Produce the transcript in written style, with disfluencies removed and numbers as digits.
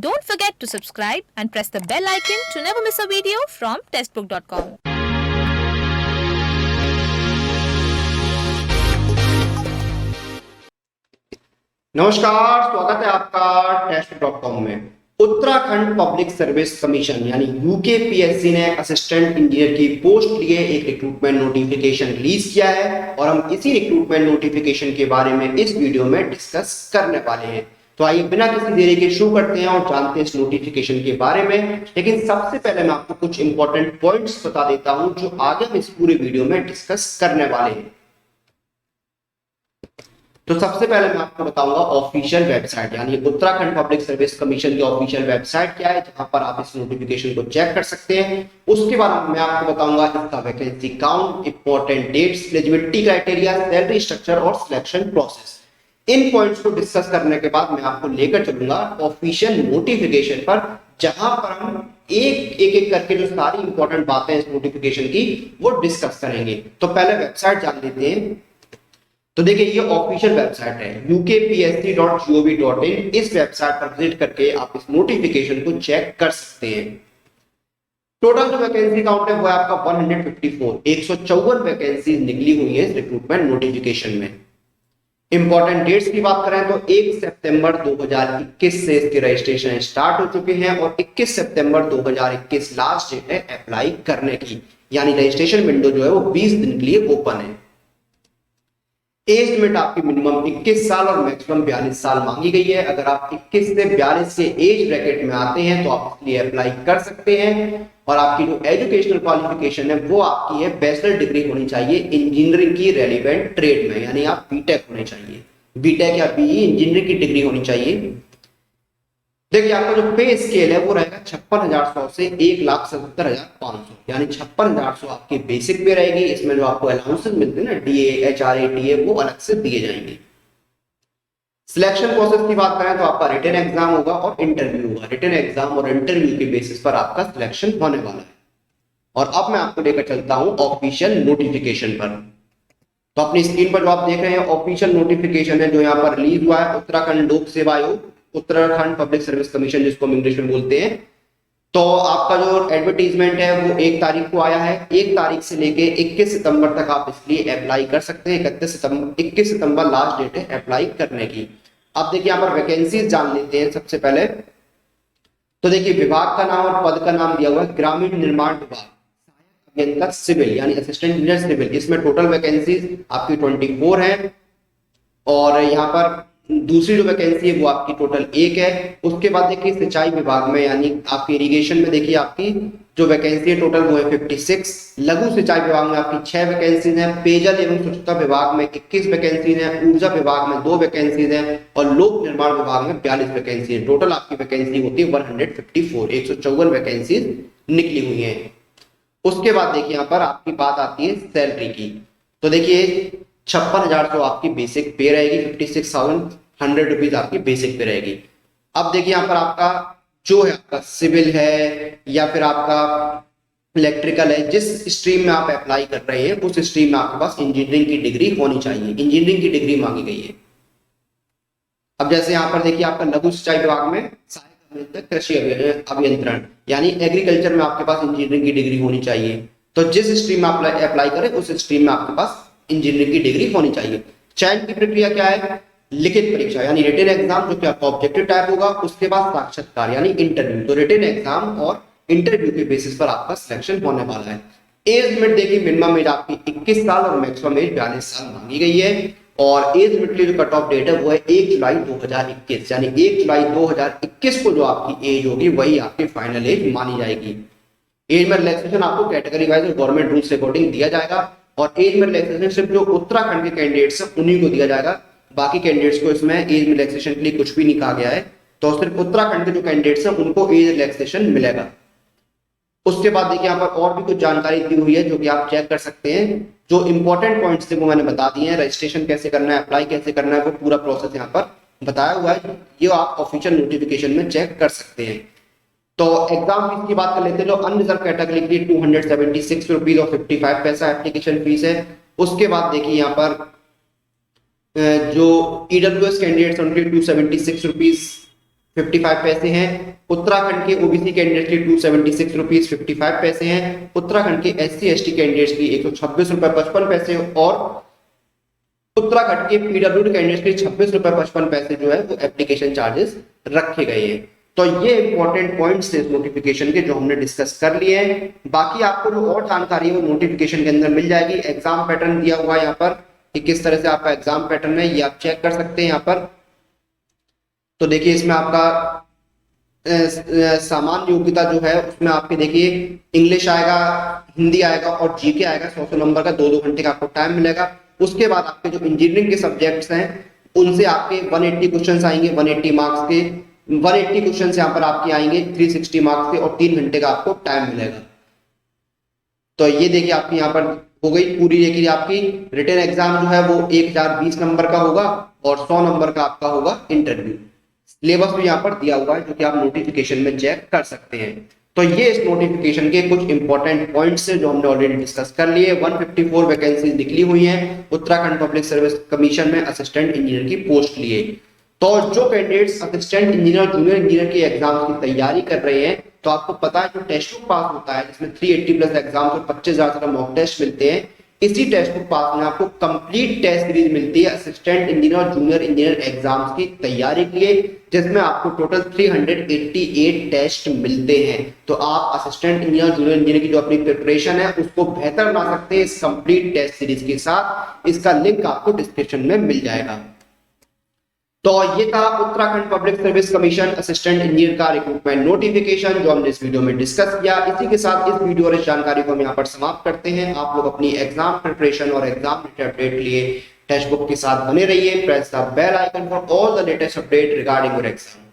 Don't forget to subscribe and press the bell icon to never miss a video from testbook.com. नमस्कार, स्वागत है आपका टेस्ट.com में। Uttarakhand public service commission यानी UKPSC ने असिस्टेंट इंजीनियर की पोस्ट लिए एक रिक्रूटमेंट नोटिफिकेशन रिलीज किया है और हम इसी रिक्रूटमेंट नोटिफिकेशन के बारे में इस वीडियो में डिस्कस करने वाले हैं। तो आइए बिना किसी देरी के शुरू करते हैं और जानते हैं इस नोटिफिकेशन के बारे में। लेकिन सबसे पहले मैं आपको कुछ इंपॉर्टेंट पॉइंट्स बता देता हूं जो आगे हम इस पूरे वीडियो में डिस्कस करने वाले हैं। तो सबसे पहले मैं आपको बताऊंगा ऑफिशियल वेबसाइट यानी उत्तराखंड पब्लिक सर्विस कमीशन की ऑफिशियल वेबसाइट क्या है, जहां पर आप इस नोटिफिकेशन को चेक कर सकते हैं। उसके बाद मैं आपको बताऊंगा इसका vacancy count, important dates, eligibility criteria, salary structure और सिलेक्शन प्रोसेस। इन पॉइंट्स को डिस्कस करने के बाद मैं आपको लेकर चलूंगा ऑफिशियल नोटिफिकेशन पर, जहां पर हम एक करके जो सारी इंपॉर्टेंट बातें इस नोटिफिकेशन की वो डिस्कस करेंगे। तो पहले वेबसाइट जान लेते हैं। तो देखिए ये ऑफिशियल वेबसाइट है ukpsc.gov.in। इस वेबसाइट पर विजिट करके आप इस नोटिफिकेशन को चेक कर सकते हैं। टोटल जो वैकेंसी काउंट है वो है आपका 154, 154 वैकेंसी निकली हुई है इस रिक्रूटमेंट नोटिफिकेशन में। इंपॉर्टेंट डेट्स की बात करें तो 1 सितंबर 2021 से इसके रजिस्ट्रेशन स्टार्ट हो चुके हैं और 21 सितंबर 2021 लास्ट डेट है अप्लाई करने की, यानी रजिस्ट्रेशन विंडो जो है वो 20 दिन के लिए ओपन है। एज लिमिट आपकी मिनिमम 21 साल और मैक्सिमम 42 साल मांगी गई है। अगर आप 21 से 42 के एज ब्रैकेट में आते हैं तो आप इसलिए अप्लाई कर सकते हैं। और आपकी जो एजुकेशनल क्वालिफिकेशन है वो आपकी है बैचलर डिग्री होनी चाहिए इंजीनियरिंग की रेलिवेंट ट्रेड में, यानी आप बीटेक होने चाहिए, बीटेक या बीई इंजीनियरिंग की डिग्री होनी चाहिए। देखिए आपका जो पे स्केल है वो रहेगा 56,100 से 1,77,500, यानी 56,100 आपकी बेसिक पे रहेगी। इसमें जो आपको अलाउंसेस मिलते हैं ना, डीए, एचआरए, टीए, वो अलग से दिए जाएंगे। सिलेक्शन प्रोसेस की बात करें तो आपका रिटन एग्जाम होगा और इंटरव्यू होगा। रिटन एग्जाम और इंटरव्यू के बेसिस पर आपका सिलेक्शन होने वाला है। और अब मैं आपको लेकर चलता हूं ऑफिशियल नोटिफिकेशन पर। तो अपनी स्क्रीन पर जो आप देख रहे हैं ऑफिशियल नोटिफिकेशन है जो यहाँ पर रिलीज हुआ है उत्तराखंड लोक सेवा आयोग, उत्तराखंड पब्लिक सर्विस कमीशन जिसको हम इंग्लिश में बोलते हैं। तो आपका जो एडवर्टीजमेंट है वो 1 तारीख को आया है। 1 तारीख से लेके 21 सितंबर तक आप इसलिए अप्लाई कर सकते हैं। 21 सितंबर लास्ट डेट है अप्लाई करने की। अब देखिए यहाँ पर वैकेंसीज जान लेते हैं सबसे पहले। तो देखिए विभाग का नाम और पद का नाम दिया हुआ है ग्रामीण निर्माण विभाग, सहायक अभियंता सिविल यानी असिस्टेंट इंजीनियर सिविल। इसमें टोटल वैकेंसीज आपकी 24 है। और यहाँ पर दूसरी जो वैकेंसी है वो आपकी टोटल 1 है। उसके बाद देखिए सिंचाई विभाग में यानी आपकी इरिगेशन में देखिए आपकी जो वैकेंसी है टोटल वो है 56। लघु सिंचाई विभाग में आपकी 6 वैकेंसीज हैं। पेयजल एवं स्वच्छता विभाग में 21 वैकेंसीज हैं। ऊर्जा विभाग में 2 वैकेंसीज हैं और लोक निर्माण विभाग में 42 वैकेंसी है। टोटल आपकी वैकेंसी होती है 154, 154 वैकेंसीज निकली हुई है। उसके बाद देखिए यहाँ पर आपकी बात आती है सैलरी की। तो देखिए 56,100 आपकी बेसिक पे रहेगी, 56,100 रुपीज आपकी बेसिक पे रहेगी। अब देखिए यहाँ पर आपका जो है आपका सिविल है या फिर आपका इलेक्ट्रिकल है, जिस स्ट्रीम में आप अप्लाई कर रहे हैं उस स्ट्रीम में आपके पास इंजीनियरिंग की डिग्री होनी चाहिए। इंजीनियरिंग की डिग्री मांगी गई है। अब जैसे यहाँ पर देखिए आपका लघु सिंचाई विभाग में सहायक अभियंता कृषि अभियंत्रण यानी एग्रीकल्चर में आपके पास इंजीनियरिंग की डिग्री होनी चाहिए। तो जिस स्ट्रीम में आप अप्लाई करें उस स्ट्रीम में आपके पास इंजीनियरिंग की डिग्री होनी चाहिए। चयन की प्रक्रिया क्या है? लिखित परीक्षा यानी रिटन एग्जाम जो कि आपका ऑब्जेक्टिव टाइप होगा, उसके बाद साक्षात्कार यानी इंटरव्यू। तो रिटन एग्जाम और इंटरव्यू के बेसिस पर आपका सिलेक्शन होने वाला है। एज लिमिट देखिए मिनिमम एज आपकी 21 साल और मैक्सिमम एज 42 साल मांगी गई है। और एज लिमिट की जो कट ऑफ डेट है वो है 1 जुलाई 2021, यानी 1 जुलाई 2021 को जो आपकी एज होगी वही आपकी फाइनल एज मानी जाएगी। एज में रिलैक्सेशन आपको कैटेगरी वाइज और गवर्नमेंट रूल्स के अकॉर्डिंग दिया जाएगा। और एज में रिलैक्सेशन सिर्फ जो उत्तराखंड के कैंडिडेट्स हैं उन्हीं को दिया जाएगा। बाकी कैंडिडेट्स को इसमें एज रिलैक्सेशन के लिए कुछ भी नहीं कहा गया है। तो सिर्फ उत्तराखंड के जो कैंडिडेट्स हैं उनको एज रिलैक्सेशन मिलेगा। उसके बाद देखिए यहाँ पर और भी कुछ जानकारी दी हुई है जो कि आप चेक कर सकते हैं। जो इंपॉर्टेंट पॉइंट्स थे वो मैंने बता दिए हैं। रजिस्ट्रेशन कैसे करना है, अप्लाई कैसे करना है, वो पूरा प्रोसेस यहाँ पर बताया हुआ है। ये आप ऑफिशियल नोटिफिकेशन में चेक कर सकते हैं। तो एग्जाम फीस की बात कर लेते हैं। जो अनरिजर्व कैटेगरी के लिए 276 रुपीज और 55 पैसा एप्लीकेशन फीस है। उसके बाद देखिए यहाँ पर जो ईडब्ल्यूएस कैंडिडेट्स उनके 276 रुपीज 55 पैसे हैं। उत्तराखंड के ओबीसी कैंडिडेट्स के 276 रुपीज 55 पैसे हैं। उत्तराखंड के एससी एसटी कैंडिडेट्स की 126 रुपए 55 पैसे और उत्तराखंड के पीडब्ल्यूडी कैंडिडेट्स के 26 रुपए 55 पैसे जो है वो एप्लीकेशन चार्जेस रखे गए हैं। तो ये इंपॉर्टेंट पॉइंट्स थे नोटिफिकेशन के जो हमने डिस्कस कर लिए हैं। बाकी आपको जो और जानकारी है वो नोटिफिकेशन के अंदर मिल जाएगी। एग्जाम पैटर्न दिया हुआ है यहाँ पर कि किस तरह से आपका एग्जाम पैटर्न है, ये आप चेक कर सकते हैं यहाँ पर। तो देखिए इसमें आपका सामान्य योग्यता जो है उसमें आपके देखिए इंग्लिश आएगा, हिंदी आएगा और जीके आएगा। 100 नंबर का 2-2 घंटे का आपको टाइम मिलेगा। उसके बाद आपके जो इंजीनियरिंग के सब्जेक्ट्स हैं उनसे आपके 180 क्वेश्चन आएंगे, 180 मार्क्स के 180 क्वेश्चन यहाँ पर आपके आएंगे 360 मार्क्स के और 3 घंटे का आपको टाइम मिलेगा। तो ये देखिए आपकी यहाँ पर हो गई पूरी। देखिए आपकी रिटन एग्जाम जो है वो 1020 नंबर का होगा और 100 नंबर का आपका होगा इंटरव्यू। सिलेबस भी यहाँ पर दिया हुआ है जो कि आप नोटिफिकेशन में चेक कर सकते हैं। तो ये इस नोटिफिकेशन के कुछ इंपॉर्टेंट पॉइंट्स हैं जो हमने ऑलरेडी डिस्कस कर लिए। 154 वैकेंसीज निकली हुई हैं उत्तराखंड पब्लिक सर्विस कमीशन में असिस्टेंट इंजीनियर की पोस्ट लिए। तो जो candidates assistant engineer junior engineer के एग्जाम की तैयारी कर रहे हैं तो आपको पता है जो टेस्ट बुक पास होता है जिसमें 380 प्लस एग्जाम और 25,000 से मॉक टेस्ट मिलते हैं, इसी टेस्ट बुक पास में आपको कंप्लीट टेस्ट सीरीज मिलती है असिस्टेंट इंजीनियर और जूनियर इंजीनियर एग्जाम्स की तैयारी के लिए, जिसमें आपको टोटल 388 टेस्ट मिलते हैं। तो आप असिस्टेंट इंजीनियर जूनियर इंजीनियर की जो अपनी प्रिपरेशन है उसको बेहतर बना सकते हैं इस कंप्लीट टेस्ट सीरीज के साथ। इसका लिंक आपको डिस्क्रिप्शन में मिल जाएगा। तो ये था Uttarakhand public service commission assistant engineer का रिक्रूटमेंट नोटिफिकेशन जो हमने इस वीडियो में डिस्कस किया। इसी के साथ इस वीडियो और इस जानकारी को हम यहाँ पर समाप्त करते हैं। आप लोग अपनी एग्जाम प्रिपरेशन और एग्जाम अपडेट लिए टेक्स्ट बुक के साथ बने रहिए। Press the bell icon for all the latest update regarding your exam.